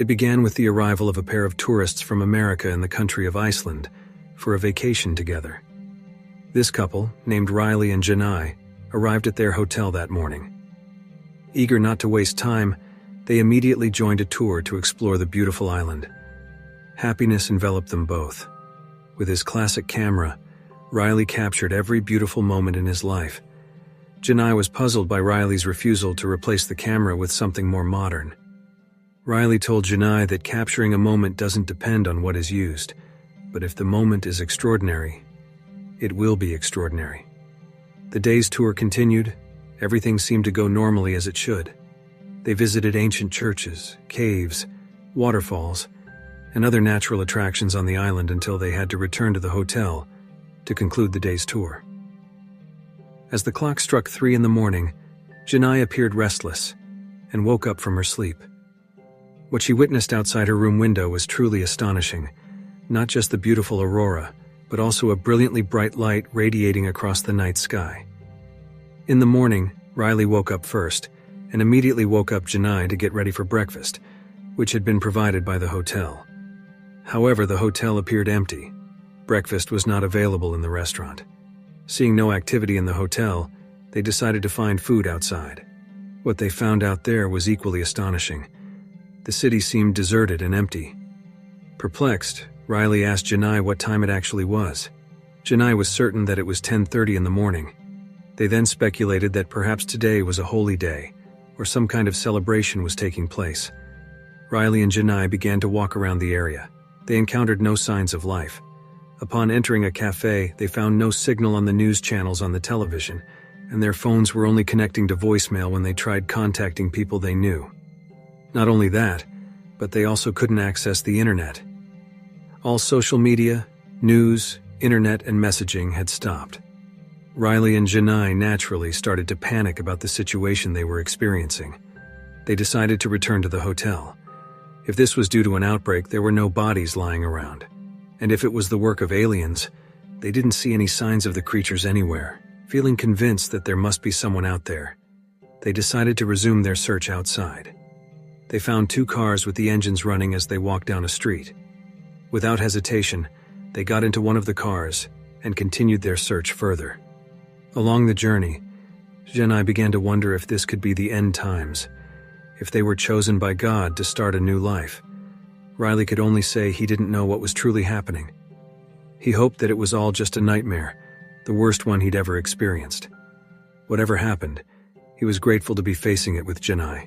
It began with the arrival of a pair of tourists from America in the country of Iceland for a vacation together. This couple, named Riley and Janai, arrived at their hotel that morning. Eager not to waste time, they immediately joined a tour to explore the beautiful island. Happiness enveloped them both. With his classic camera, Riley captured every beautiful moment in his life. Janai was puzzled by Riley's refusal to replace the camera with something more modern. Riley told Janai that capturing a moment doesn't depend on what is used, but if the moment is extraordinary, it will be extraordinary. The day's tour continued. Everything seemed to go normally as it should. They visited ancient churches, caves, waterfalls, and other natural attractions on the island until they had to return to the hotel to conclude the day's tour. As the clock struck 3 in the morning, Janai appeared restless and woke up from her sleep. What she witnessed outside her room window was truly astonishing. Not just the beautiful aurora, but also a brilliantly bright light radiating across the night sky. In the morning, Riley woke up first and immediately woke up Janai to get ready for breakfast, which had been provided by the hotel. However, the hotel appeared empty. Breakfast was not available in the restaurant. Seeing no activity in the hotel, they decided to find food outside. What they found out there was equally astonishing. The city seemed deserted and empty. Perplexed, Riley asked Janai what time it actually was. Janai was certain that it was 10:30 in the morning. They then speculated that perhaps today was a holy day, or some kind of celebration was taking place. Riley and Janai began to walk around the area. They encountered no signs of life. Upon entering a cafe, they found no signal on the news channels on the television, and their phones were only connecting to voicemail when they tried contacting people they knew. Not only that, but they also couldn't access the internet. All social media, news, internet, and messaging had stopped. Riley and Janai naturally started to panic about the situation they were experiencing. They decided to return to the hotel. If this was due to an outbreak, there were no bodies lying around. And if it was the work of aliens, they didn't see any signs of the creatures anywhere. Feeling convinced that there must be someone out there, they decided to resume their search outside. They found 2 cars with the engines running as they walked down a street. Without hesitation, they got into one of the cars and continued their search further. Along the journey, Janai began to wonder if this could be the end times, if they were chosen by God to start a new life. Riley could only say he didn't know what was truly happening. He hoped that it was all just a nightmare, the worst one he'd ever experienced. Whatever happened, he was grateful to be facing it with Janai.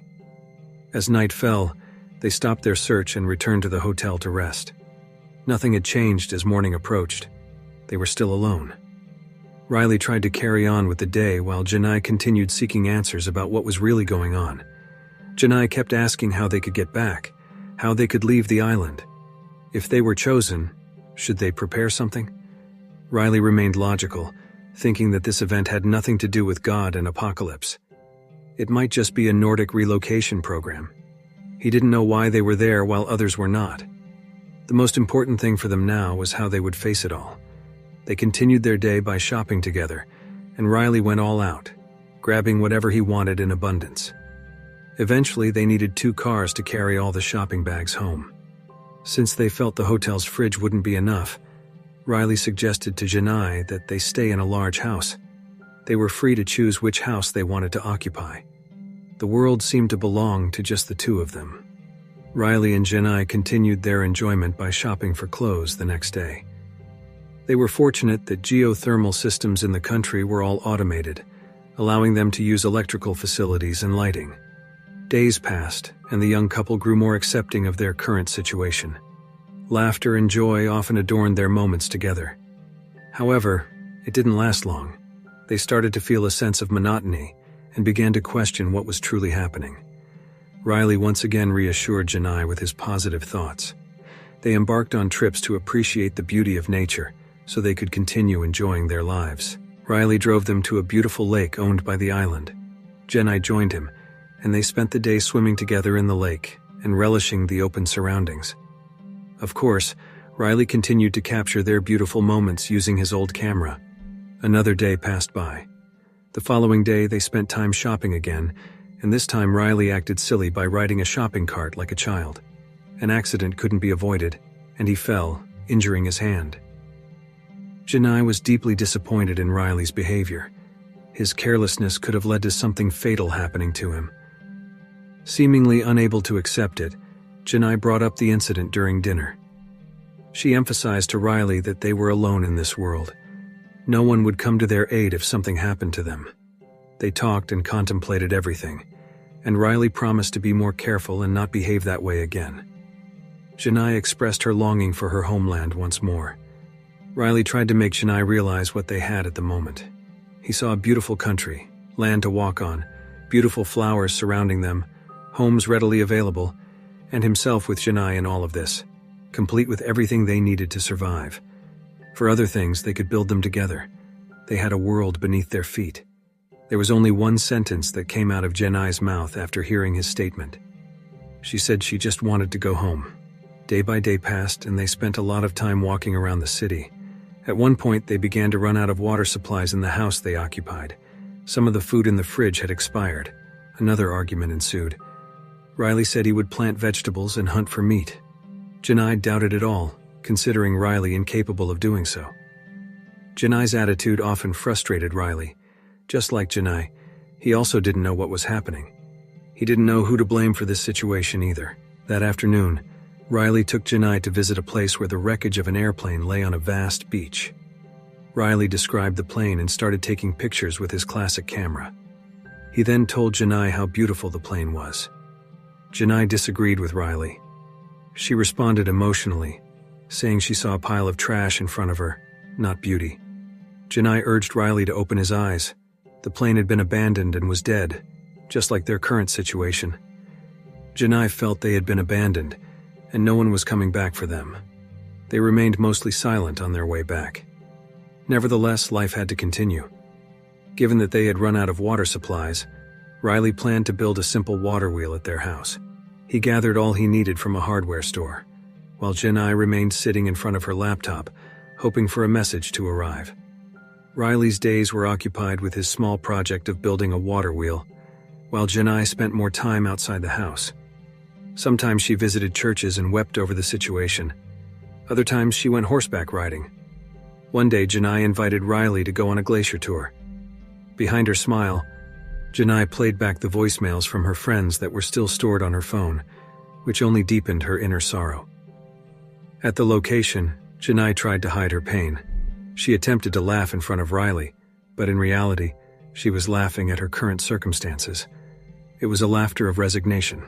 As night fell, they stopped their search and returned to the hotel to rest. Nothing had changed as morning approached. They were still alone. Riley tried to carry on with the day while Janai continued seeking answers about what was really going on. Janai kept asking how they could get back, how they could leave the island. If they were chosen, should they prepare something? Riley remained logical, thinking that this event had nothing to do with God and apocalypse. It might just be a Nordic relocation program. He didn't know why they were there while others were not. The most important thing for them now was how they would face it all. They continued their day by shopping together, and Riley went all out, grabbing whatever he wanted in abundance. Eventually, they needed 2 cars to carry all the shopping bags home. Since they felt the hotel's fridge wouldn't be enough, Riley suggested to Janai that they stay in a large house. They were free to choose which house they wanted to occupy. The world seemed to belong to just the 2 of them. Riley and Janai continued their enjoyment by shopping for clothes the next day. They were fortunate that geothermal systems in the country were all automated, allowing them to use electrical facilities and lighting. Days passed, and the young couple grew more accepting of their current situation. Laughter and joy often adorned their moments together. However, it didn't last long. They started to feel a sense of monotony and began to question what was truly happening. Riley once again reassured Janai with his positive thoughts. They embarked on trips to appreciate the beauty of nature so they could continue enjoying their lives. Riley drove them to a beautiful lake owned by the island. Janai joined him, and they spent the day swimming together in the lake and relishing the open surroundings. Of course, Riley continued to capture their beautiful moments using his old camera. Another day passed by. The following day, they spent time shopping again, and this time Riley acted silly by riding a shopping cart like a child. An accident couldn't be avoided, and he fell, injuring his hand. Janai was deeply disappointed in Riley's behavior. His carelessness could have led to something fatal happening to him. Seemingly unable to accept it, Janai brought up the incident during dinner. She emphasized to Riley that they were alone in this world. No one would come to their aid if something happened to them. They talked and contemplated everything, and Riley promised to be more careful and not behave that way again. Janai expressed her longing for her homeland once more. Riley tried to make Janai realize what they had at the moment. He saw a beautiful country, land to walk on, beautiful flowers surrounding them, homes readily available, and himself with Janai in all of this, complete with everything they needed to survive. For other things, they could build them together. They had a world beneath their feet. There was only one sentence that came out of Janai's mouth after hearing his statement. She said she just wanted to go home. Day by day passed, and they spent a lot of time walking around the city. At one point, they began to run out of water supplies in the house they occupied. Some of the food in the fridge had expired. Another argument ensued. Riley said he would plant vegetables and hunt for meat. Janai doubted it all, considering Riley incapable of doing so. Janai's attitude often frustrated Riley. Just like Janai, he also didn't know what was happening. He didn't know who to blame for this situation either. That afternoon, Riley took Janai to visit a place where the wreckage of an airplane lay on a vast beach. Riley described the plane and started taking pictures with his classic camera. He then told Janai how beautiful the plane was. Janai disagreed with Riley. She responded emotionally, saying she saw a pile of trash in front of her, not beauty. Janai urged Riley to open his eyes. The plane had been abandoned and was dead, just like their current situation. Janai felt they had been abandoned, and no one was coming back for them. They remained mostly silent on their way back. Nevertheless, life had to continue. Given that they had run out of water supplies, Riley planned to build a simple water wheel at their house. He gathered all he needed from a hardware store, while Janai remained sitting in front of her laptop, hoping for a message to arrive. Riley's days were occupied with his small project of building a water wheel, while Janai spent more time outside the house. Sometimes she visited churches and wept over the situation. Other times she went horseback riding. One day Janai invited Riley to go on a glacier tour. Behind her smile, Janai played back the voicemails from her friends that were still stored on her phone, which only deepened her inner sorrow. At the location, Janai tried to hide her pain. She attempted to laugh in front of Riley, but in reality, she was laughing at her current circumstances. It was a laughter of resignation.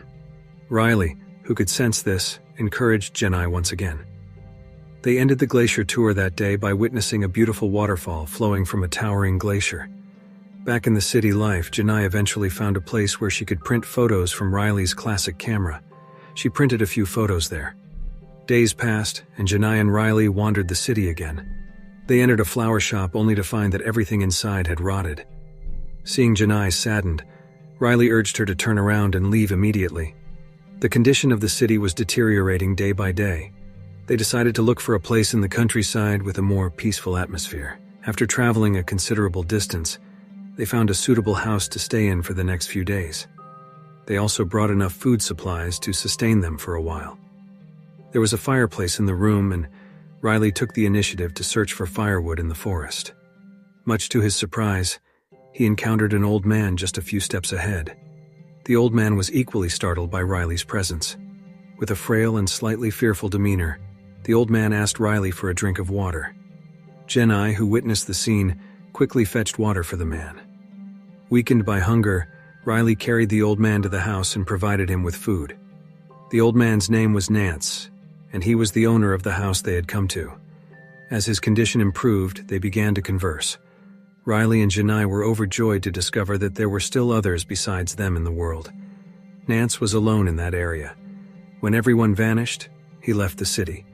Riley, who could sense this, encouraged Janai once again. They ended the glacier tour that day by witnessing a beautiful waterfall flowing from a towering glacier. Back in the city life, Janai eventually found a place where she could print photos from Riley's classic camera. She printed a few photos there. Days passed, and Janai and Riley wandered the city again. They entered a flower shop only to find that everything inside had rotted. Seeing Janai saddened, Riley urged her to turn around and leave immediately. The condition of the city was deteriorating day by day. They decided to look for a place in the countryside with a more peaceful atmosphere. After traveling a considerable distance, they found a suitable house to stay in for the next few days. They also brought enough food supplies to sustain them for a while. There was a fireplace in the room, and Riley took the initiative to search for firewood in the forest. Much to his surprise, he encountered an old man just a few steps ahead. The old man was equally startled by Riley's presence. With a frail and slightly fearful demeanor, the old man asked Riley for a drink of water. Janai, who witnessed the scene, quickly fetched water for the man. Weakened by hunger, Riley carried the old man to the house and provided him with food. The old man's name was Nance, and he was the owner of the house they had come to. As his condition improved, they began to converse. Riley and Janai were overjoyed to discover that there were still others besides them in the world. Nance was alone in that area. When everyone vanished, he left the city.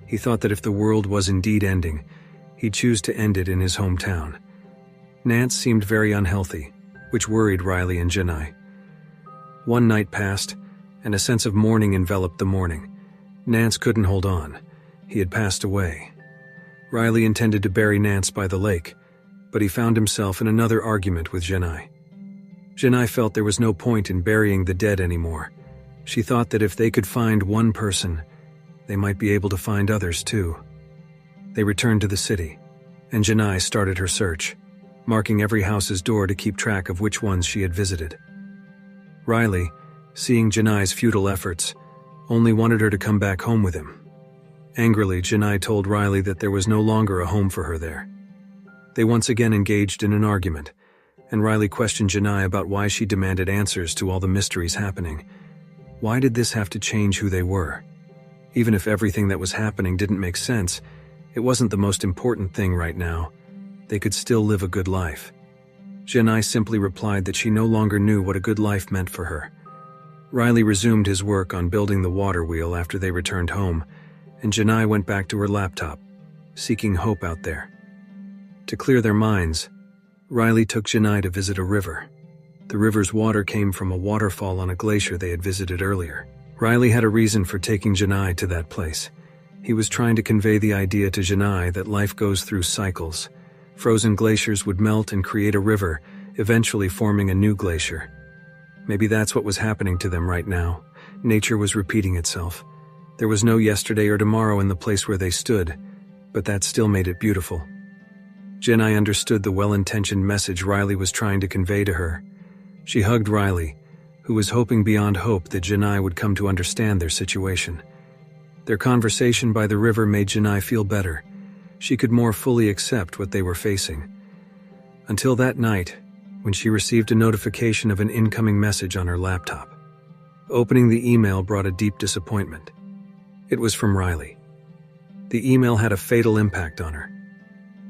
He thought that if the world was indeed ending, he'd choose to end it in his hometown. Nance seemed very unhealthy, which worried Riley and Janai. One night passed, and a sense of mourning enveloped the morning. Nance couldn't hold on. He had passed away. Riley intended to bury Nance by the lake, but he found himself in another argument with Janai. Janai felt there was no point in burying the dead anymore. She thought that if they could find one person, they might be able to find others too. They returned to the city, and Janai started her search, marking every house's door to keep track of which ones she had visited. Riley, seeing Janai's futile efforts, only wanted her to come back home with him. Angrily, Janai told Riley that there was no longer a home for her there. They once again engaged in an argument, and Riley questioned Janai about why she demanded answers to all the mysteries happening. Why did this have to change who they were? Even if everything that was happening didn't make sense, it wasn't the most important thing right now. They could still live a good life. Janai simply replied that she no longer knew what a good life meant for her. Riley resumed his work on building the water wheel after they returned home, and Janai went back to her laptop, seeking hope out there. To clear their minds, Riley took Janai to visit a river. The river's water came from a waterfall on a glacier they had visited earlier. Riley had a reason for taking Janai to that place. He was trying to convey the idea to Janai that life goes through cycles. Frozen glaciers would melt and create a river, eventually forming a new glacier. Maybe that's what was happening to them right now. Nature was repeating itself. There was no yesterday or tomorrow in the place where they stood, but that still made it beautiful. Janai understood the well-intentioned message Riley was trying to convey to her. She hugged Riley, who was hoping beyond hope that Janai would come to understand their situation. Their conversation by the river made Janai feel better. She could more fully accept what they were facing. Until that night, when she received a notification of an incoming message on her laptop. Opening the email brought a deep disappointment. It was from Riley. The email had a fatal impact on her.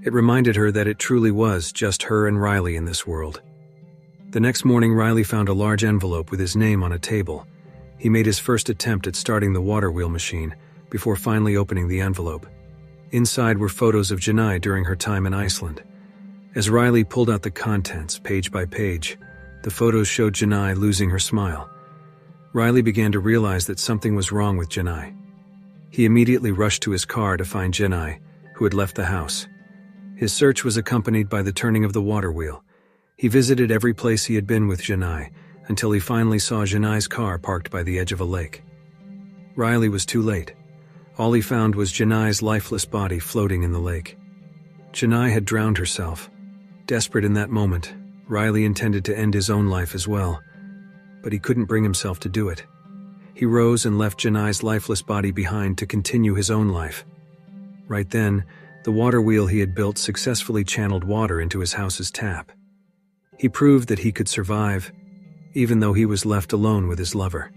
It reminded her that it truly was just her and Riley in this world. The next morning, Riley found a large envelope with his name on a table. He made his first attempt at starting the water wheel machine before finally opening the envelope. Inside were photos of Janai during her time in Iceland. As Riley pulled out the contents page by page, the photos showed Janai losing her smile. Riley began to realize that something was wrong with Janai. He immediately rushed to his car to find Janai, who had left the house. His search was accompanied by the turning of the water wheel. He visited every place he had been with Janai, until he finally saw Janai's car parked by the edge of a lake. Riley was too late. All he found was Janai's lifeless body floating in the lake. Janai had drowned herself. Desperate in that moment, Riley intended to end his own life as well, but he couldn't bring himself to do it. He rose and left Janai's lifeless body behind to continue his own life. Right then, the water wheel he had built successfully channeled water into his house's tap. He proved that he could survive, even though he was left alone with his lover.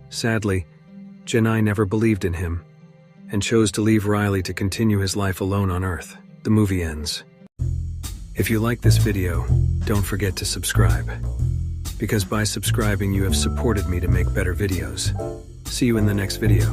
Sadly, Janai never believed in him, and chose to leave Riley to continue his life alone on Earth. The movie ends. If you like this video, don't forget to subscribe, because by subscribing you have supported me to make better videos. See you in the next video.